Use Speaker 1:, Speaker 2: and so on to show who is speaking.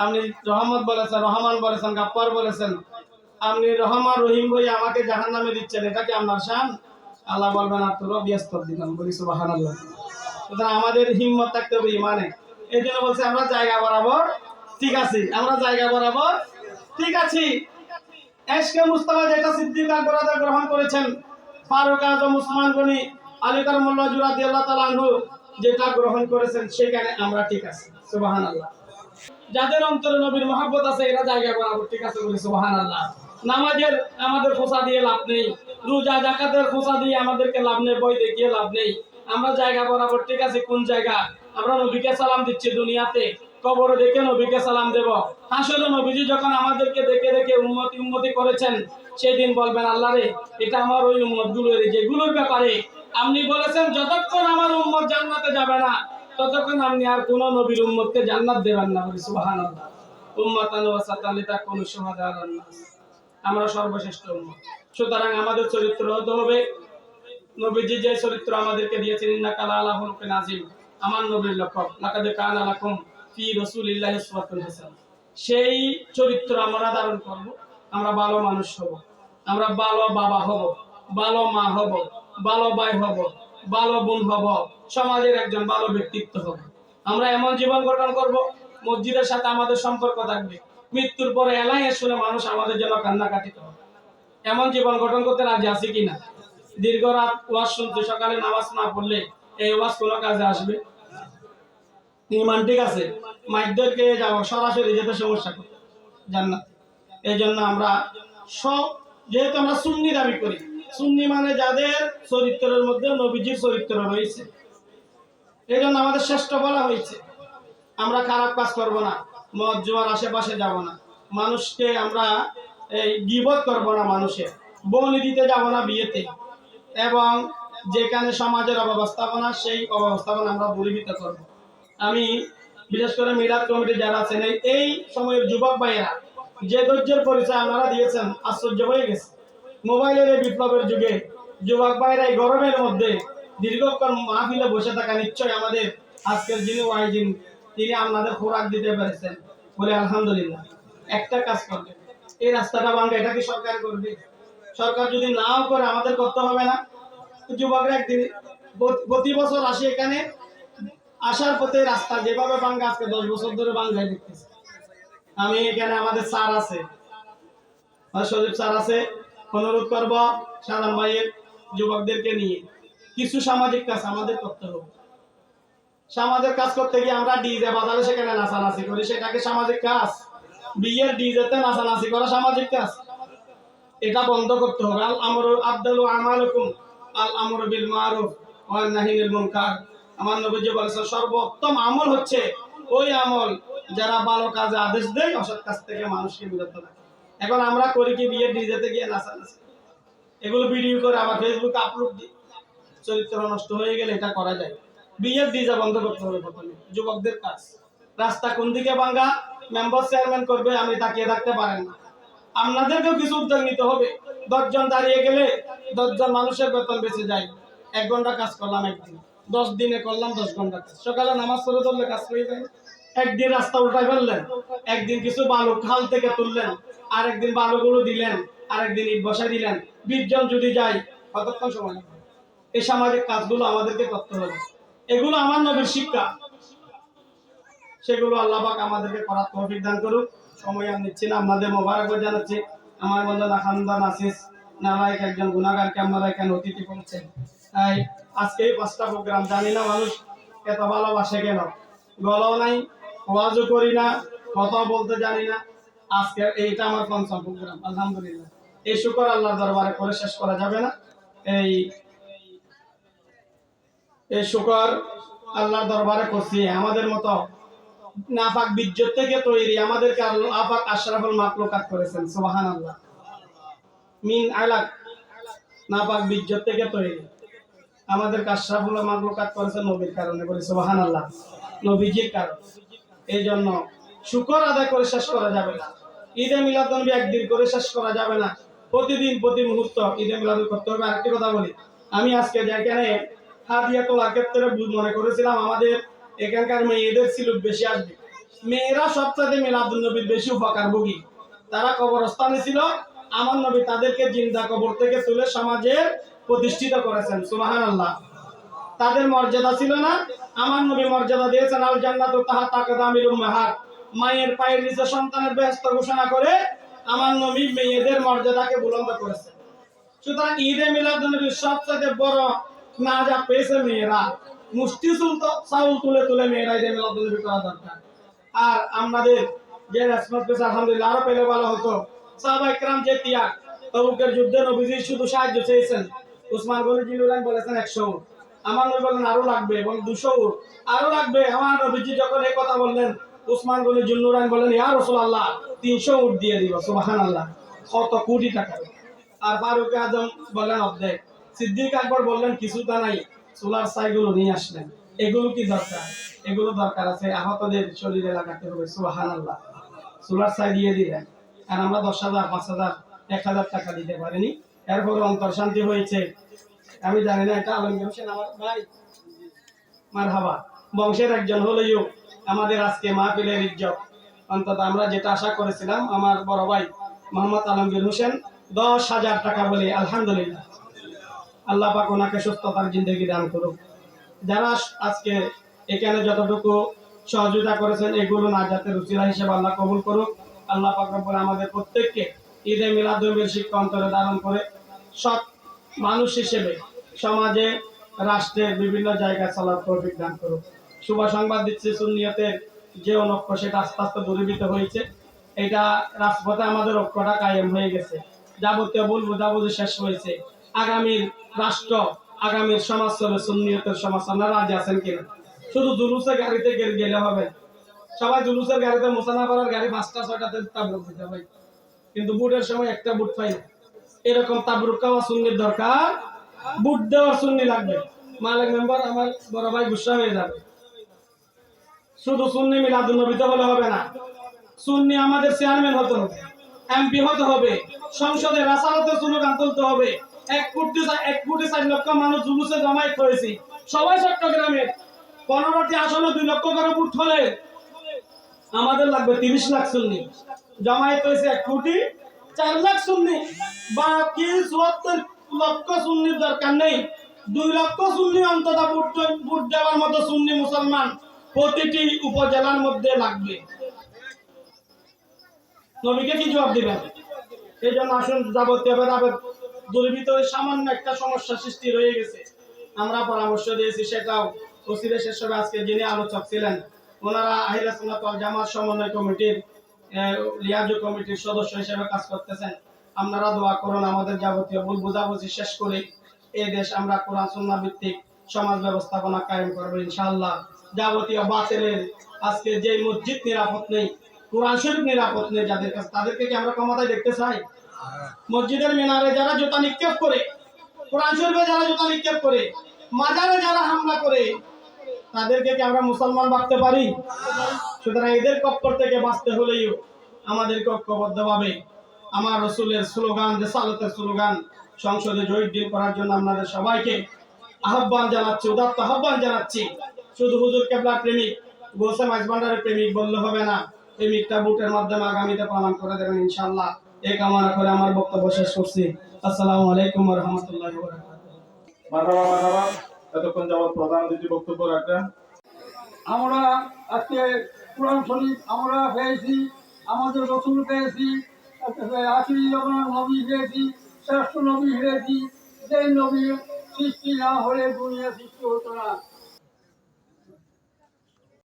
Speaker 1: আপনি রহমত বলেছেন, রহমান বলেছেন, গাপ্পার বলেছেন, আপনি রহমান রহিম বলে আমাকে জাহান্নামে দিচ্ছেন, এটা কি আপনার শান? আল্লাহ বলবেন আর তোর ব্যস্ত দিলাম, বলি সুবহানাল্লাহ। সুতরাং আমাদের হিম্মত থাকতে হবে ইমানে। এই জন্য বলছে আমরা জায়গা বরাবর ঠিক আছি, আমরা জায়গা বরাবর ঠিক আছি। এশকে মুস্তাফা যেটা সিদ্দিক আকবর গ্রহণ করেছেন, ফারুক আজম উসমান গনি আলী কারামুল্লাহ রাদিয়াল্লাহু তাআলা আনহু যেটা গ্রহণ করেছেন, সেখানে আমরা ঠিক আছি, সুবহানাল্লাহ। যাদের অন্তরে নবীর মহব্বত আছে এরা জায়গা বরাবর ঠিক আছে, বলি সুবহানাল্লাহ। নামাজের আমাদের খোঁচা দিয়ে লাভ নেই, রোজা যাকাতের খোঁচা দিয়ে আমাদেরকে লাভ নেই, বই দেখিয়ে লাভ নেই। আমরা জায়গা বরাবর ঠিক আছে। কোন জায়গা? আমরা নবীকে সালাম দিচ্ছি দুনিয়াতে, কবরে দেখে নবীকে সালাম দেব। আসলে নবীজি যখন আমাদেরকে দেখে দেখে উম্মতি উম্মতি করেছেন, সেই দিন বলবেন আল্লাহ রে, এটা আমার ওই উম্মত গুলোর, যেগুলোর ব্যাপারে আপনি বলেছেন যতক্ষণ আমার উম্মত জান্নাতে যাবে না ততক্ষণ আপনি আর কোন নবীর উম্মতকে জান্নাত দেবেন না, বলি সুবহানাল্লাহ। উম্মাতান ওয়াসাতান লিতাকুনু শুহাদা আলান নাস, আমরা সর্বশ্রেষ্ঠ উম্মত। সুতরাং আমাদের চরিত্র হতে হবে নবীজি যে চরিত্র আমাদেরকে দিয়েছেন, ইন্নাকা লাআলা খুলুকিন আযীম, আমার নবীর লক্ষণ, লাকাদ কানা লাকুম ফি রাসূলিল্লাহি উসওয়াতুন হাসানাহ। সেই চরিত্র আমরা ধারণ করব, আমরা ভালো মানুষ হব, আমরা ভালো বাবা হব, ভালো মা হব, ভালো ভাই হব, ভালো বোন হব, সমাজের একজন ভালো ব্যক্তিত্ব হব। আমরা এমন জীবন গঠন করব, মসজিদের সাথে আমাদের সম্পর্ক থাকবে, মৃত্যুর পরে এলাই শুনে মানুষ আমাদের জন্য কান্নাকাটি করবে। এমন জীবন গঠন করতে রাজি আছি কিনা? দীর্ঘ রাত ওয়াজ শুনতে, সকালে নামাজ না পড়লে এই ওয়াজ কোনো কাজে আসবে? ইমান ঠিক আছে, মাইকদেরকে যাব সরাসরি যেতে সমস্যা করতে জান্নাত। এই জন্য আমরা সব, যেহেতু আমরা সুন্নি দাবি করি, সুন্নি মানে যাদের চরিত্রের মধ্যে নবীজির চরিত্র রয়েছে, এই জন্য আমাদের শ্রেষ্ঠ বলা হয়েছে। আমরা খারাপ কাজ করব না, মদ জুয়ার আশেপাশে যাব না, মানুষকে আমরা এই গীবত করব না, মানুষের বনি দিতে যাব না বিয়েতে, এবং যেখানে সমাজের অব্যবস্থাপনা সেই অব্যবস্থাপনা আমরা দূরীভূত করব। আমি বিশেষ করে মিলাদ কমিটি যারা আছেন, এই সময়ের যুবক ভাইয়েরা যে ধৈর্যের পরিচয় আপনারা দিয়েছেন, আশ্চর্য হয়ে গেছে। মোবাইলের এই বিপ্লবের যুগে যুবক ভাইয়েরা এই গরমের মধ্যে দীর্ঘক্ষণ মাহফিলে বসে থাকা, নিশ্চয় আমাদের আজকের যিনি ওয়াইজিন তিনি আপনাদের খোরাক দিতে পেরেছেন, বলে আলহামদুলিল্লাহ। একটা কাজ করবে, এই রাস্তাটা ভাঙবে, এটা কি সরকার করবে? সরকার যদি নাও করে আমাদের করতে হবে না? যুবকরা একদিন প্রতি বছর আসে এখানে, আসার পথে রাস্তা যেভাবে ভাঙ্গা, আজকে 10 বছর ধরে ভাঙ্গাই দেখতেছি। আমি এখানে আমাদের স্যার আছে, শরীফ স্যার আছে, অনুরোধ করব সাধারণ ভাইয়ের যুবকদেরকে নিয়ে কিছু সামাজিক কাজ আমাদের করতে হবে। সামাজিক কাজ করতে গিয়ে আমরা ডিজে বাজারে সেখানে নাচানাচি করি, সেটাকে সামাজিক কাজ? বিয়ের ডিজেতে নাচানাচি করা সামাজিক কাজ? এটা বন্ধ করতে হবে। আল আমরু আবদালু আমালুকুম আল আমরু বিল মারুফ ওয়ান নাহি আনিল মুনকার। আমার নবীজি বলেছেন সর্বোত্তম আমল হচ্ছে ওই আমল যারা ভালো কাজে আদেশ দেয়, অসৎ কাজ থেকে মানুষকে বিরত রাখে। এখন আমরা করি কি? বিয়ের ডিজেতে গিয়ে নাচানাচি, এগুলো ভিডিও করে আবার ফেসবুকে আপলোড দিই। চরিত্র নষ্ট হয়ে গেলে এটা করা যায়। বিয়ের ডিজে বন্ধ করতে হবে প্রথমে, যুবকদের কাজ। রাস্তা কোন দিকে ভাঙ্গা মেম্বার চেয়ারম্যান করবে, আপনি তাকিয়ে থাকতে পারেন না। আপনাদেরকেও কিছু উদ্যোগ নিতে হবে। 10 জন দাঁড়িয়ে গেলে 10 জন মানুষের বেতন বেঁচে যায়। 1 ঘন্টা কাজ করলাম একদিন, 10 দিনে করলাম 10 ঘন্টা কাজ। সকালে নামাজ পড়ে ধরলে কাজ হয়ে যায়। একদিন রাস্তা উল্টাই ফেললেন, একদিন কিছু বালু খাল থেকে তুললেন, আর একদিন বালুগুলো দিলেন, আর একদিন ইট বসাই দিলেন। 20 জন যদি যাই কতক্ষণ সময় লাগবে? এই সামাজিক কাজগুলো আমাদেরকে করতে হবে। এগুলো আমার নবীর শিক্ষা, সেগুলো আল্লাহ পাক আমাদেরকে করার তৌফিক দান করুক। সময় আর নিচ্ছি না, আপনাদের মোবারকবাদ জানাচ্ছি। আমার বন্ধু খানদান আসিস নালায়ক একজন গুনাহগারকে আপনারা এখানে অতিথি করছেন। তাই আজকে এই 5টা প্রোগ্রাম, জানি না মানুষ এত ভালোবাসে কেন। গলাও নাই, ওয়াজও করি না, কথাও বলতে জানি না। আজকে এইটা আমার 5ম প্রোগ্রাম, আলহামদুলিল্লাহ। এই শুকর আল্লাহর দরবারে করে শেষ করা যাবে না। এই শুকর আল্লাহর দরবারে করছি। আমাদের মতো নাপাক বিজ্জত থেকে তৈরি আমাদেরকে আল্লাহ পাক আশরাফুল মাখলুকাত করেছেন, সুবহানাল্লাহ। মিন আলাক, নাপাক বিজ্জত থেকে তৈরি আমাদেরকে আশরাফুল মাখলুকাত করেছেন নবীর কারণে, বলি সুবহানাল্লাহ, নবীজির কারণে। এই জন্য শুকর আদায় করে শেষ করা যাবে না। ঈদে মিলাদুন্নবী একদিন করে শেষ করা যাবে না, প্রতিদিন প্রতি মুহূর্ত ঈদে মিলাদ করতে হবে। আরেকটি কথা বলি, আমি আজকে যেখানে হাদিয়া তোলার ক্ষেত্রে মনে করেছিলাম আমাদের এখানকার মেয়েদের সিলুক বেশি আসবে, মেয়েরা সবচেয়ে মিলাদুন নবীর বেশি উপকারভোগী। তারা কবরস্থানে ছিল, আমার নবী তাদেরকে জিন্দা কবর থেকে তুলে সমাজের প্রতিষ্ঠিত করেছেন। সুবহানাল্লাহ। তাদের মর্যাদা ছিল না, আমার নবী মর্যাদা দিয়েছেন আল জান্নাতু তাহতা আকদামিল উম্মাহাত। মায়ের পায়ের নিচে সন্তানের বেহেশত ঘোষণা করে আমার নবী মেয়েদের মর্যাদাকে বুলন্দ করেছেন। সুতরাং ঈদে মিলাদুন নবীর সবচেয়ে বড় নাজাত পেয়েছে মেয়েরা। মুষ্টি চাউল তুলে তুলে মেয়েরা ঈদে মিলাদুন নবী করা দরকার। আর আমাদের যে রেসপন্স পেয়েছে আলহামদুলিল্লাহ, আরো পেলে ভালো হতো। সাহাবায়ে কেরাম যে ত্যাগ, তবুকের যুদ্ধে নবীজি শুধু সাহায্য চেয়েছেন, উসমান গনি জিলুরান বলেছেন 100 উট, আমার নবী বলেন আরো লাগবে, এবং 200 উট আরো লাগবে। আমার নবীজি যখন এই কথা বললেন, উসমান গনি জিলুরান বলেন ইয়া রাসূলুল্লাহ 300 উট দিয়ে দিব। সুবহানাল্লাহ, কত কোটি টাকা। আর ফারুক আজম বললেন অর্ধেক, সিদ্দিক আকবর বললেন কিছুটা নাই, সোলার সাইগুলো নিয়ে আসলেন। এগুলো কি দরকার? এগুলো দরকার আছে, আহতদের শরীরে লাগাতে হবে। সুবহানাল্লাহ, সোলার সাই দিয়ে দিলেন। আর আমরা 10,000, 5,000, 1,000 টাকা দিতে পারিনি, এরপর অন্তর শান্তি হয়েছে। আমি জানি না, এটা আলমগীর হোসেন আমার ভাই, মারহাবা, বংশের একজন হলেও আমাদের আজকে মাহফিলের ইজ্জত। অন্তত আমরা যেটা আশা করেছিলাম, আমার বড় ভাই মোহাম্মদ আলমগীর হোসেন 10,000 টাকা বলে, আলহামদুলিল্লাহ। আল্লাহ পাক ওনাকে সুস্থতার জিন্দেগি দান করুক। যারা আজকে এখানে যতটুকু সহযোগিতা করেছেন, এগুলো নাজাতের উসিলা হিসেবে আল্লাহ কবুল করুক। আল্লাহ পাক রব্বুল আমাদের প্রত্যেককে ঈদে মিলাদুন নবীর শিক্ষা অন্তরে ধারণ করে সৎ মানুষ হিসেবে সমাজে, রাষ্ট্রে, বিভিন্ন জায়গায় চলার তৌফিক দান করুক। শুভ সংবাদ দিচ্ছি, সুন্নিয়তের যে অনৈক্য সেটা আস্তে আস্তে দূরীভূত হয়েছে। এটা রাজপথে আমাদের ঐক্যটা কায়েম হয়ে গেছে, যাবতীয় ভুল বোঝাবুঝি শেষ হয়েছে। আগামীর রাষ্ট্র, আগামীর সমাজ হবে সুন্নিয়তের সমাজ। আপনারা রাজি আছেন কিনা? শুধু জুলুসের গাড়িতে গেলে হবে, সবাই জুলুসের গাড়িতে, মোসানা করার গাড়ি 5টা 6টাতে তাবরুক দিতে হয়, কিন্তু বুটের সময় একটা বুট পাই না। এরকম তাবরুক খাওয়া সুন্নির দরকার, বুট দেওয়ার সুন্নি লাগবে। মালিক মেম্বার আমার বড় ভাই গুসা হয়ে যাবে। শুধু সুন্নি মিলাদুন নবীতে হলে হবে না, সুন্নি আমাদের চেয়ারম্যান হতে হবে, এমপি হতে হবে, সংসদে রাসালতে স্লোগান তুলতে হবে। 1 কোটি 4 লক্ষ মানুষ জুলুসে জমায়েত হয়েছি, সবাই চট্টগ্রামের 15টি আসনে 2 লক্ষ করে ভোট হলে আমাদের লাগবে 30 লাখ সুন্নি। জমায়েত হয়েছে 1,04,00,000 সুন্নি, বাকি 74 লক্ষ সুন্নির দরকার নেই। 2 লক্ষ সুন্নি অন্তত ভোট দেওয়ার মতো সুন্নি মুসলমান প্রতিটি উপজেলার মধ্যে লাগবে। নবীকে কি জবাব দিবেন? এই জন্য আসুন, যাবতীয় ভেদাভেদ দূরীভূত হয়ে সামান্য একটা সমস্যা সৃষ্টি রয়ে গেছে, আমরা পরামর্শ দিয়েছি, সেটাও ওসিলে শেষ হবে। আজকে যিনি আলোচক ছিলেন, ওনারা আহলে সুন্নাত ওয়াল জামাত সমন্বয় কমিটির, লিয়াজু কমিটির সদস্য হিসেবে কাজ করতেছেন। আপনারা দোয়া করুন, আমাদের যাবতীয় ভুল বোঝাবুঝি শেষ করে এই দেশ আমরা কোরআন সুন্নাহ ভিত্তিক সমাজ ব্যবস্থাপনা কায়েম করবো ইনশাআল্লাহ। যাবতীয় বাতিলের, আজকে যে মসজিদ নিরাপদ নেই, কোরআন শরীফ নিরাপদ নেই যাদের কাছে, তাদেরকে কি আমরা ক্ষমতায় দেখতে চাই? মসজিদের মিনারে যারা জুতা নিক্ষেপ করে, কোরআন শরীফে যারা জুতা নিক্ষেপ করে, মাজারে যারা হামলা করে, তাদেরকে কি আমরা মুসলমান ভাবতে পারি? সুতরাং এদের কপ্পর থেকে বাঁচতে হলেও আমাদেরকে ঐক্যবদ্ধভাবে আমার রসুলের স্লোগান, রিসালাতের স্লোগান সংসদে জয়ীর করার জন্য আপনাদের সবাইকে আহ্বান জানাচ্ছি, উদাত্ত আহ্বান জানাচ্ছি। শুধু হুজুর কেবলার প্রেমিক, গোসে মাইজভান্ডারের প্রেমিক বললে হবে না, প্রেমিকটা বুটের মাধ্যমে আগামীতে প্রমাণ করে দেবেন ইনশাআল্লাহ। এই কামনা করে আমার বক্তব্য শেষ করছি। আসসালামু আলাইকুম ওয়া রাহমাতুল্লাহি ওয়া বারাকাতুহু।
Speaker 2: মারহাবা মারহাবা। এতক্ষণ যাবত প্রধান অতিথি বক্তব্য রাখবেন।
Speaker 3: আমরা আজকে কোরআন শরীফ আমরা পেয়েছি, আমাদের রসুল পেয়েছি, আখিরি জমানার নবী পেয়েছি, শ্রেষ্ঠ নবী পেয়েছি। যে নবী সৃষ্টি না হলে দুনিয়া সৃষ্টি হতো না।